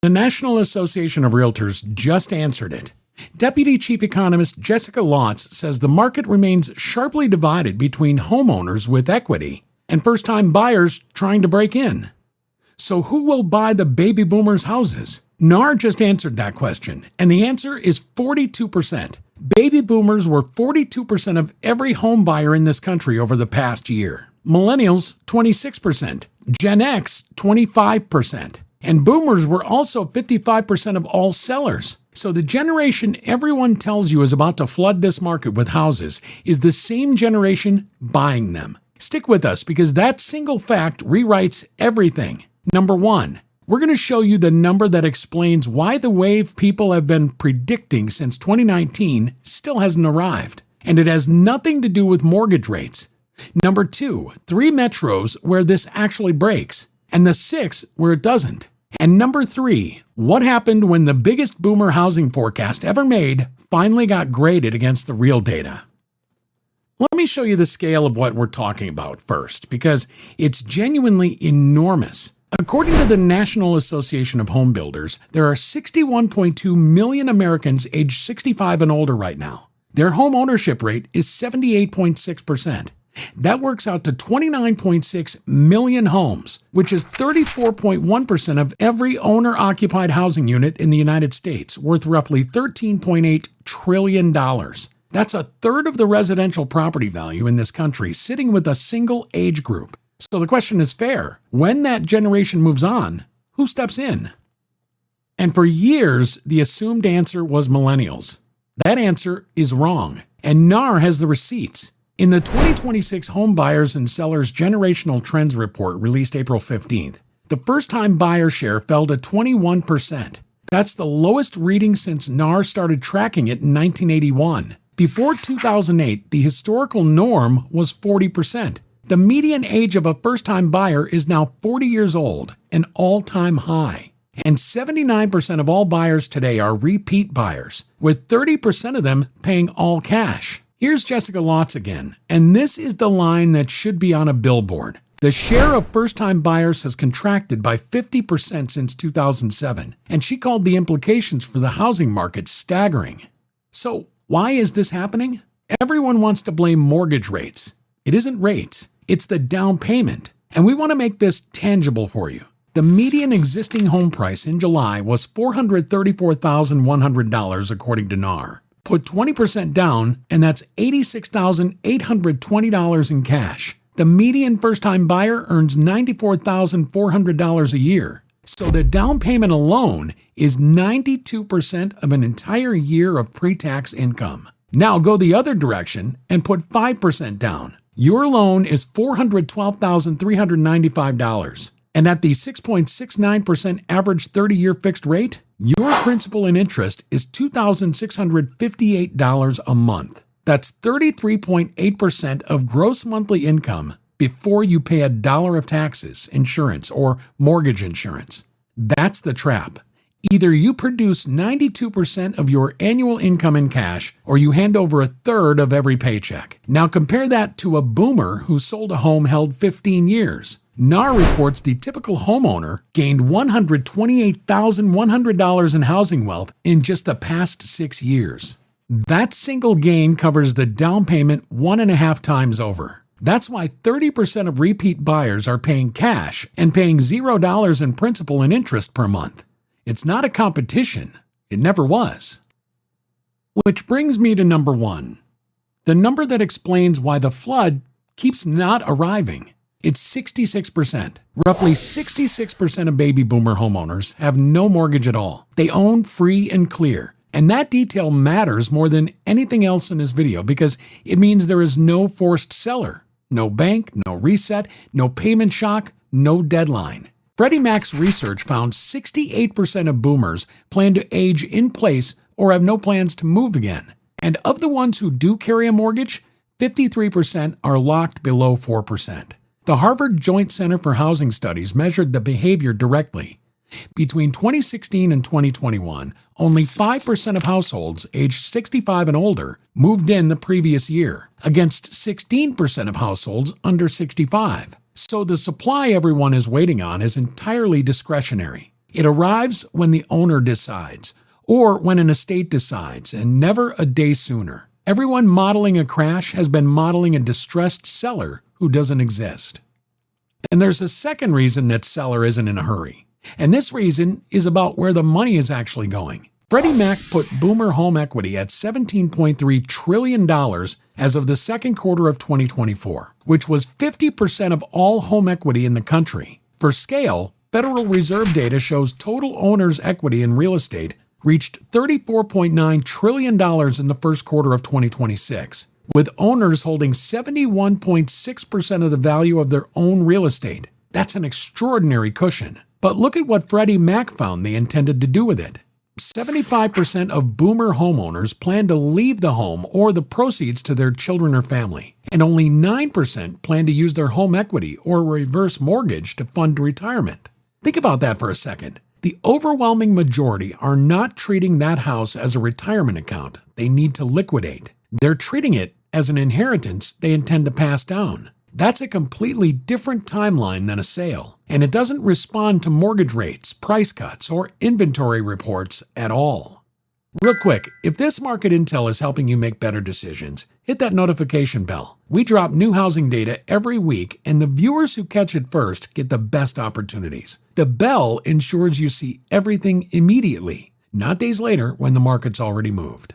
The National Association of Realtors just answered it. Deputy Chief Economist Jessica Lotz says the market remains sharply divided between homeowners with equity and first-time buyers trying to break in. So who will buy the baby boomers' houses? NAR just answered that question, and the answer is 42%. Baby boomers were 42% of every home buyer in this country over the past year. Millennials, 26%. Gen X, 25%. And boomers were also 55% of all sellers. So the generation everyone tells you is about to flood this market with houses is the same generation buying them. Stick with us because that single fact rewrites everything. Number one, we're going to show you the number that explains why the wave people have been predicting since 2019 still hasn't arrived. And it has nothing to do with mortgage rates. Number two, 3 metros where this actually breaks, and the 6 where it doesn't. And number 3, what happened when the biggest boomer housing forecast ever made finally got graded against the real data? Let me show you the scale of what we're talking about first, because it's genuinely enormous. According to the National Association of Home Builders, there are 61.2 million Americans aged 65 and older right now. Their home ownership rate is 78.6%. That works out to 29.6 million homes, which is 34.1% of every owner-occupied housing unit in the United States, worth roughly $13.8 trillion. That's a third of the residential property value in this country sitting with a single age group. So the question is fair. When that generation moves on, who steps in? And for years, the assumed answer was millennials. That answer is wrong, and NAR has the receipts. In the 2026 Home Buyers and Sellers Generational Trends Report released April 15th, the first-time buyer share fell to 21%. That's the lowest reading since NAR started tracking it in 1981. Before 2008, the historical norm was 40%. The median age of a first-time buyer is now 40 years old, an all-time high. And 79% of all buyers today are repeat buyers, with 30% of them paying all cash. Here's Jessica Lotz again, and this is the line that should be on a billboard. The share of first-time buyers has contracted by 50% since 2007, and she called the implications for the housing market staggering. So, why is this happening? Everyone wants to blame mortgage rates. It isn't rates, it's the down payment, and we want to make this tangible for you. The median existing home price in July was $434,100 according to NAR. Put 20% down, and that's $86,820 in cash. The median first-time buyer earns $94,400 a year. So the down payment alone is 92% of an entire year of pre-tax income. Now go the other direction and put 5% down. Your loan is $412,395. And at the 6.69% average 30-year fixed rate, your principal and interest is $2,658 a month. That's 33.8% of gross monthly income before you pay $1 of taxes, insurance, or mortgage insurance. That's the trap. Either you produce 92% of your annual income in cash, or you hand over a third of every paycheck. Now compare that to a boomer who sold a home held 15 years. NAR reports the typical homeowner gained $128,100 in housing wealth in just the past 6 years. That single gain covers the down payment 1.5 times over. That's why 30% of repeat buyers are paying cash and paying $0 in principal and interest per month. It's not a competition. It never was. Which brings me to number 1. The number that explains why the flood keeps not arriving. It's 66%. Roughly 66% of baby boomer homeowners have no mortgage at all. They own free and clear. And that detail matters more than anything else in this video because it means there is no forced seller, no bank, no reset, no payment shock, no deadline. Freddie Mac's research found 68% of boomers plan to age in place or have no plans to move again. And of the ones who do carry a mortgage, 53% are locked below 4%. The Harvard Joint Center for Housing Studies measured the behavior directly. Between 2016 and 2021, only 5% of households aged 65 and older moved in the previous year, against 16% of households under 65. So the supply everyone is waiting on is entirely discretionary. It arrives when the owner decides, or when an estate decides, and never a day sooner. Everyone modeling a crash has been modeling a distressed seller who doesn't exist. And there's a second reason that seller isn't in a hurry. And this reason is about where the money is actually going. Freddie Mac put boomer home equity at $17.3 trillion as of the second quarter of 2024, which was 50% of all home equity in the country. For scale, Federal Reserve data shows total owners' equity in real estate reached $34.9 trillion in the first quarter of 2026, with owners holding 71.6% of the value of their own real estate. That's an extraordinary cushion. But look at what Freddie Mac found they intended to do with it. 75% of boomer homeowners plan to leave the home or the proceeds to their children or family, and only 9% plan to use their home equity or reverse mortgage to fund retirement. Think about that for a second. The overwhelming majority are not treating that house as a retirement account they need to liquidate. They're treating it as an inheritance they intend to pass down. That's a completely different timeline than a sale, and it doesn't respond to mortgage rates, price cuts, or inventory reports at all. Real quick, if this market intel is helping you make better decisions, hit that notification bell. We drop new housing data every week, and the viewers who catch it first get the best opportunities. The bell ensures you see everything immediately, not days later when the market's already moved.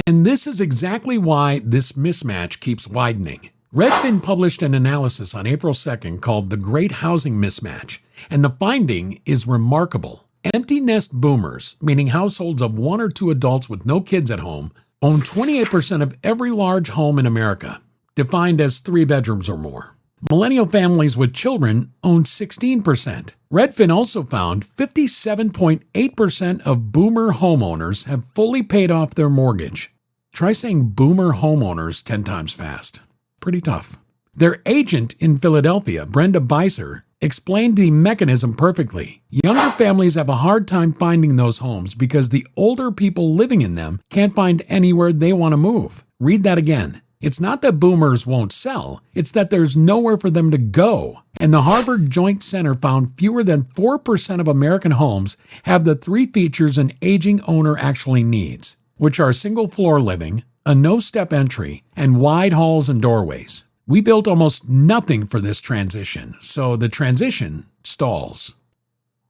And this is exactly why this mismatch keeps widening. Redfin published an analysis on April 2nd called The Great Housing Mismatch, and the finding is remarkable. Empty nest boomers, meaning households of one or two adults with no kids at home, own 28% of every large home in America, defined as 3 bedrooms or more. Millennial families with children own 16%. Redfin also found 57.8% of boomer homeowners have fully paid off their mortgage. Try saying boomer homeowners 10 times fast. Pretty tough. Their agent in Philadelphia, Brenda Beiser, explained the mechanism perfectly. Younger families have a hard time finding those homes because the older people living in them can't find anywhere they want to move. Read that again. It's not that boomers won't sell, it's that there's nowhere for them to go. And the Harvard Joint Center found fewer than 4% of American homes have the 3 features an aging owner actually needs, which are single-floor living, a no-step entry, and wide halls and doorways. We built almost nothing for this transition, so the transition stalls.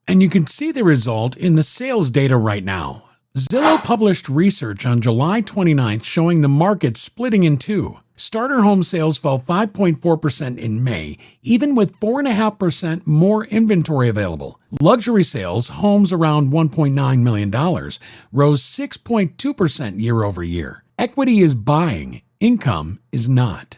And you can see the result in the sales data right now. Zillow published research on July 29th showing the market splitting in two. Starter home sales fell 5.4% in May, even with 4.5% more inventory available. Luxury sales, homes around $1.9 million, rose 6.2% year over year. Equity is buying, income is not.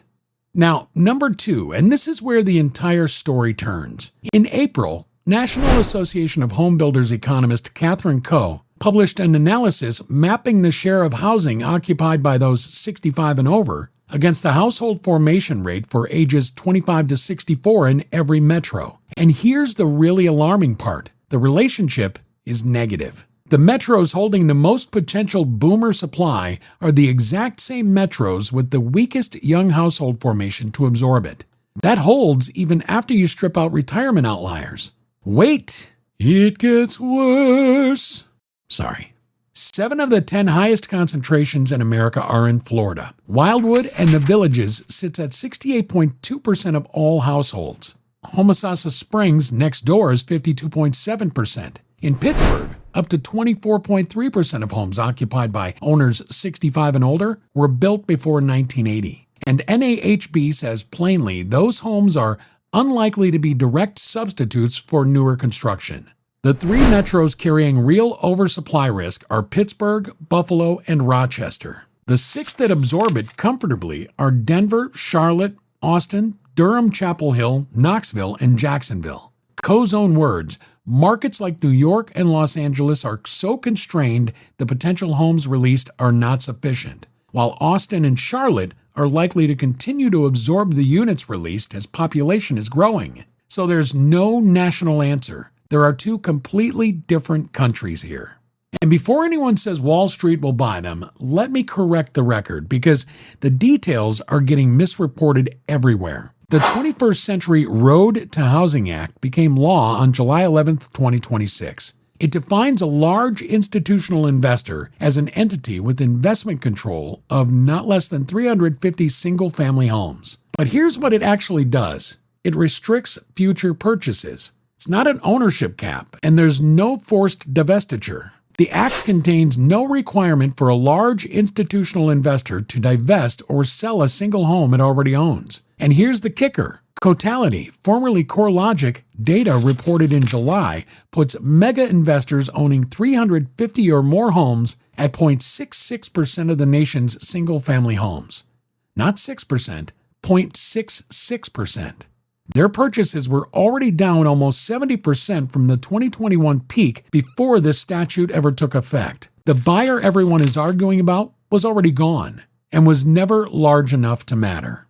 Now, number 2, and this is where the entire story turns. In April, National Association of Home Builders economist Catherine Koh published an analysis mapping the share of housing occupied by those 65 and over against the household formation rate for ages 25 to 64 in every metro. And here's the really alarming part. The relationship is negative. The metros holding the most potential boomer supply are the exact same metros with the weakest young household formation to absorb it. That holds even after you strip out retirement outliers. Wait, it gets worse. Sorry. 7 of the 10 highest concentrations in America are in Florida. Wildwood and the Villages sits at 68.2% of all households. Homosassa Springs next door is 52.7%. In Pittsburgh, up to 24.3% of homes occupied by owners 65 and older were built before 1980. And NAHB says plainly those homes are unlikely to be direct substitutes for newer construction. The 3 metros carrying real oversupply risk are Pittsburgh, Buffalo, and Rochester. The 6 that absorb it comfortably are Denver, Charlotte, Austin, Durham, Chapel Hill, Knoxville, and Jacksonville. Koh's own words, markets like New York and Los Angeles are so constrained the potential homes released are not sufficient, while Austin and Charlotte are likely to continue to absorb the units released as population is growing. So there's no national answer. There are 2 completely different countries here. And before anyone says Wall Street will buy them, let me correct the record because the details are getting misreported everywhere. The 21st Century Road to Housing Act became law on July 11, 2026. It defines a large institutional investor as an entity with investment control of not less than 350 single-family homes. But here's what it actually does. It restricts future purchases. It's not an ownership cap, and there's no forced divestiture. The act contains no requirement for a large institutional investor to divest or sell a single home it already owns. And here's the kicker. Cotality, formerly CoreLogic, data reported in July puts mega investors owning 350 or more homes at 0.66% of the nation's single-family homes. Not 6%, 0.66%. Their purchases were already down almost 70% from the 2021 peak before this statute ever took effect. The buyer everyone is arguing about was already gone and was never large enough to matter.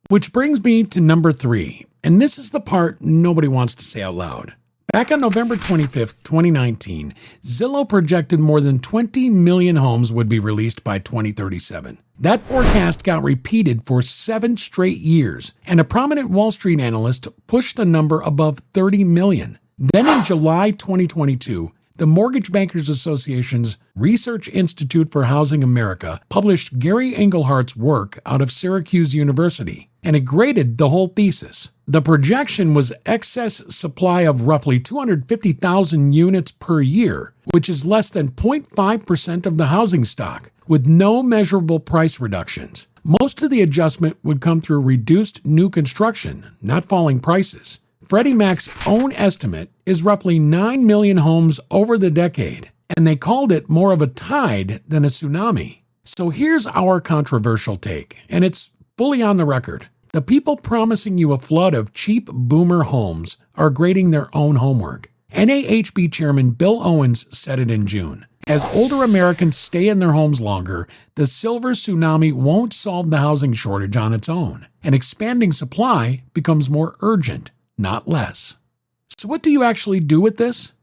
Which brings me to number 3, and this is the part nobody wants to say out loud. Back on November 25, 2019, Zillow projected more than 20 million homes would be released by 2037. That forecast got repeated for 7 straight years, and a prominent Wall Street analyst pushed the number above 30 million. Then in July 2022, the Mortgage Bankers Association's Research Institute for Housing America published Gary Englehart's work out of Syracuse University, and it graded the whole thesis. The projection was excess supply of roughly 250,000 units per year, which is less than 0.5% of the housing stock, with no measurable price reductions. Most of the adjustment would come through reduced new construction, not falling prices. Freddie Mac's own estimate is roughly 9 million homes over the decade, and they called it more of a tide than a tsunami. So here's our controversial take, and it's fully on the record. The people promising you a flood of cheap boomer homes are grading their own homework. NAHB Chairman Bill Owens said it in June. As older Americans stay in their homes longer, the silver tsunami won't solve the housing shortage on its own, and expanding supply becomes more urgent, not less. So what do you actually do with this?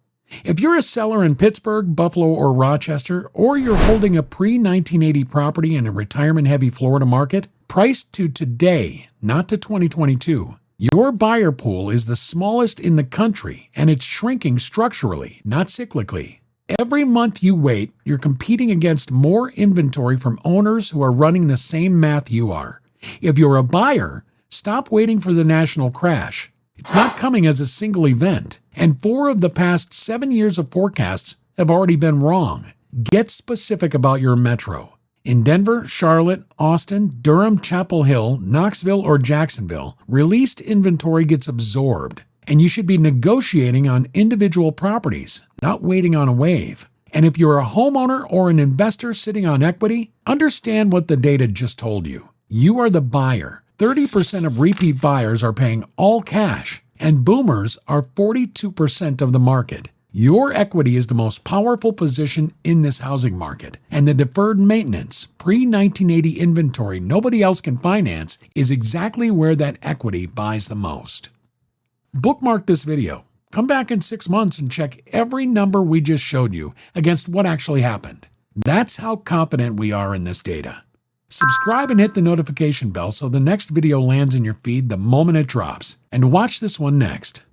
If you're a seller in Pittsburgh, Buffalo, or Rochester, or you're holding a pre-1980 property in a retirement-heavy Florida market, priced to today, not to 2022, your buyer pool is the smallest in the country, and it's shrinking structurally, not cyclically. Every month you wait, you're competing against more inventory from owners who are running the same math you are. If you're a buyer, stop waiting for the national crash. It's not coming as a single event, and 4 of the past 7 years of forecasts have already been wrong. Get specific about your metro. In Denver, Charlotte, Austin, Durham, Chapel Hill, Knoxville, or Jacksonville, released inventory gets absorbed, and you should be negotiating on individual properties, not waiting on a wave. And if you're a homeowner or an investor sitting on equity, understand what the data just told you. You are the buyer. 30% of repeat buyers are paying all cash, and boomers are 42% of the market. Your equity is the most powerful position in this housing market, and the deferred maintenance, pre-1980 inventory nobody else can finance is exactly where that equity buys the most. Bookmark this video. Come back in 6 months and check every number we just showed you against what actually happened. That's how confident we are in this data. Subscribe and hit the notification bell so the next video lands in your feed the moment it drops. And watch this one next.